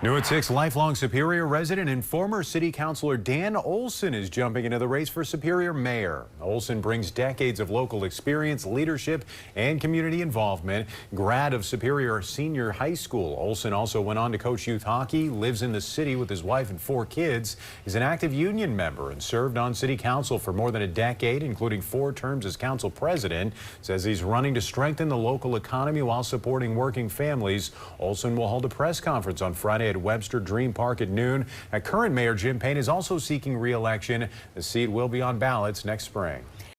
New at 6, lifelong Superior resident and former city councilor Dan Olson is jumping into the race for Superior mayor. Olson brings decades of local experience, leadership, and community involvement. Grad of Superior Senior High School, Olson also went on to coach youth hockey, lives in the city with his wife and 4 kids. He's an active union member and served on city council for more than a decade, including 4 terms as council president. Says he's running to strengthen the local economy while supporting working families. Olson will hold a press conference on Friday at Webster Dream Park at noon. Current Mayor Jim Payne is also seeking re-election. The seat will be on ballots next spring.